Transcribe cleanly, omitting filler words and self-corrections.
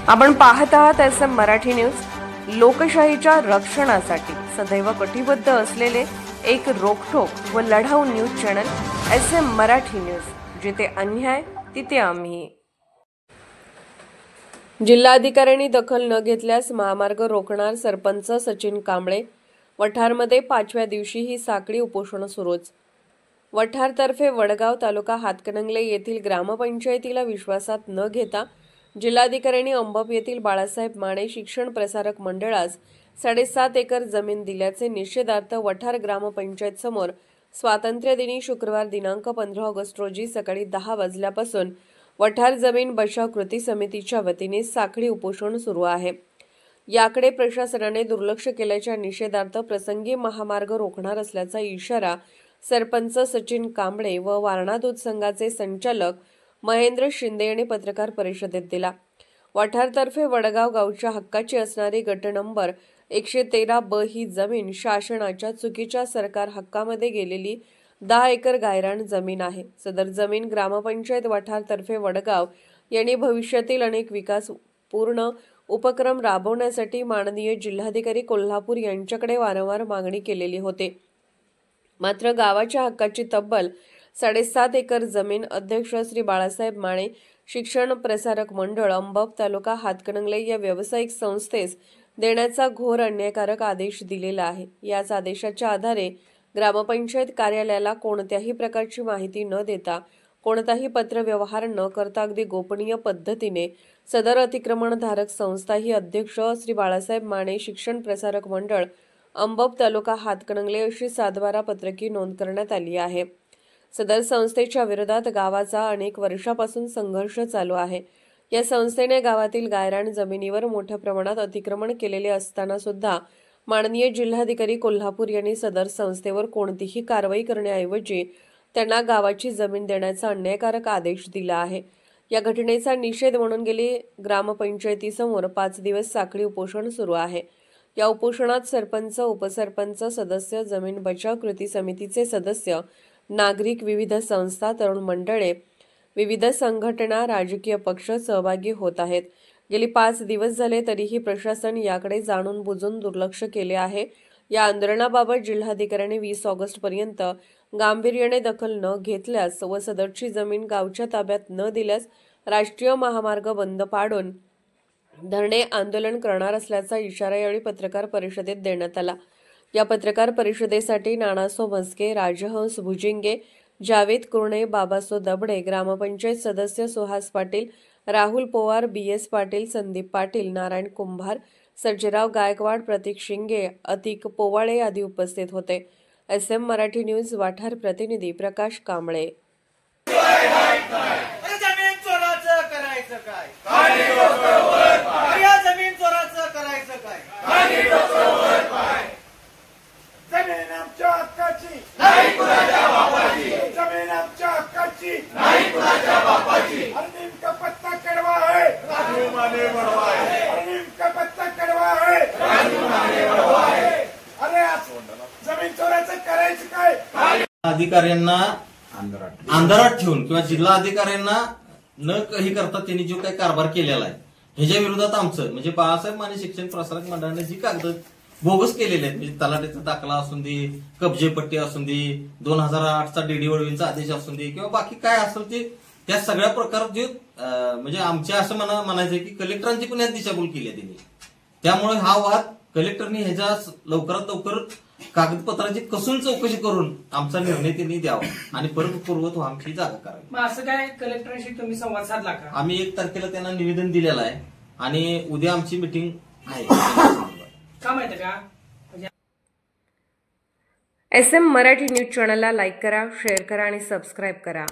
आपण पाहत आहात एसएम मराठी न्यूज। लोकशाहीच्या रक्षणासाठी सदैव कटिबद्ध असलेले एक रोखठोक व लढाऊ news channel SM Marathi news, जिथे अन्याय तिथे आम्ही। जिल्हाधिकाऱ्यांनी दखल न घेतल्यास महामार्ग रोखणार, सरपंच सचिन कांबळे। वठारमध्ये 5व्या दिवशी ही साखळी उपोषण सुरूच। वठारतर्फे वडगाव तालुका हातकणंगले येथील ग्रामपंचायतीला विश्वासात न घेता जिल्हाधिकाऱ्यांनी अंबप येथील बाळासाहेब माने शिक्षण प्रसारक मंडळास 7.5 एकर जमीन दिल्याचे निषेधार्थ वठार ग्रामपंचायत समोर स्वातंत्र्य दिनी शुक्रवार दिनांक 15 ऑगस्ट रोजी सकाळी 10 वाजल्यापासून वठार जमीन बचाव कृती समितीच्या वतीने साखळी उपोषण सुरू आहे। याकडे प्रशासनाने दुर्लक्ष केल्याच्या निषेधार्थ प्रसंगी महामार्ग रोखणार असल्याचा इशारा सरपंच सचिन कांबळे व वारणा दूध संघाचे संचालक महेंद्र शिंदे यांनी पत्रकार परिषदेत दिला। वठारतर्फे वडगाव गावच्या हक्काची असणारी गट नंबर 113 ही जमीन शासनाच्या चुकीच्या सरकार हक्कामध्ये गेलेली 10 एकर गायरान जमीन आहे। सदर जमीन ग्रामपंचायत वठारतर्फे वडगाव यांनी भविष्यातील अनेक विकासपूर्ण उपक्रम राबवण्यासाठी माननीय जिल्हाधिकारी कोल्हापूर यांच्याकडे वारंवार मागणी केलेली होती। मात्र गावाच्या हक्काची तब्बल 7.5 एकर जमीन अध्यक्ष श्री बाळासाहेब माने शिक्षण प्रसारक मंडळ अंबप तालुका हातकणंगले या व्यावसायिक संस्थेस देण्याचा घोर अन्यायकारक आदेश दिलेला आहे। याच आदेशाच्या आधारे ग्रामपंचायत कार्यालयाला कोणत्याही प्रकारची माहिती न देता, कोणताही पत्रव्यवहार न करता अगदी गोपनीय पद्धतीने सदर अतिक्रमणधारक संस्था ही अध्यक्ष श्री बाळासाहेब माने शिक्षण प्रसारक मंडळ अंबप तालुका हातकणंगले अशी सातबारा पत्रकी नोंद करण्यात आली आहे। सदर संस्थेच्या विरोधात गावाचा अनेक वर्षापासून संघर्ष चालू आहे। या संस्थेने गावातील गायरान जमिनीवर मोठ्या प्रमाणात अतिक्रमण केलेले असताना सुद्धा माननीय जिल्हाधिकारी कोल्हापूर यांनी सदर संस्थेवर कोणतीही कारवाई करण्याऐवजी त्यांना गावाची जमीन देण्याचा अन्यायकारक आदेश दिला आहे। या घटनेचा निषेध म्हणून गेली ग्रामपंचायतीसमोर 5 दिवस साखळी उपोषण सुरू आहे। या उपोषणात सरपंच, उपसरपंच, सदस्य, जमीन बचाव कृती समितीचे सदस्य, नागरिक, विविध संस्था, तरुण मंडळे, विविध संघटना, राजकीय पक्ष सहभागी होत आहेत। गेली 5 दिवस झाले तरीही प्रशासन याकडे जाणून बुजून दुर्लक्ष केले आहे। या आंदोलनाबाबत जिल्हाधिकाऱ्यांनी 20 ऑगस्ट पर्यंत गांभीर्याने दखल न घेतल्यास व सदरची जमीन गावच्या ताब्यात न दिल्यास राष्ट्रीय महामार्ग बंद पाडून धरणे आंदोलन करणार असल्याचा इशारा यावेळी पत्रकार परिषदेत देण्यात आला। या पत्रकार परिषदेसाठी नानासो म्हस्के, राजहंस भुजिंगे, जावेद कुर्णे, बाबासो दबडे, ग्रामपंचायत सदस्य सुहास पाटील, राहुल पवार, BS पाटील, संदीप पाटील, नारायण कुंभार, सर्जेराव गायकवाड, प्रतीक शिंगे, अतिक पोवाळे आदी उपस्थित होते। एसएम मराठी न्यूज वाठार प्रतिनिधी प्रकाश कांबळे। अधिकाऱ्यांना अंधारात ठेवून किंवा जिल्हा अधिकाऱ्यांना न काही करता त्यांनी जो काही कारभार केलेला आहे ह्याच्या विरोधात आमचं म्हणजे बाळासाहेब माने शिक्षण प्रसारक मंडळाने जी कागद बोगस केलेले आहेत, म्हणजे तलाठीचा दाखला असून दे, कब्जेपट्टी असून दे, 2008चा DD वळवींचा आदेश असून दे किंवा बाकी काय असेल ते, त्या सगळ्या प्रकारात जे म्हणजे आमच्या असं म्हणायचंय की कलेक्टरांची पण यात दिशाभूल केली आहे त्यांनी। त्यामुळे हा वाद कलेक्टरनी ह्याच्या लवकरात लवकर कागदपत्राची कसून चौकशी करून आमचा निर्णय त्यांनी द्यावा आणि परत पूर्वत आमची जागा करावी। असं काय कलेक्टरांशी तुम्ही संवाद साधला का? आम्ही 1 तारखेला त्यांना निवेदन दिलेलं आहे आणि उद्या आमची मीटिंग आहे। का माहिती का? एसएम मराठी न्यूज चॅनलला लाईक करा, शेअर करा आणि सबस्क्राईब करा।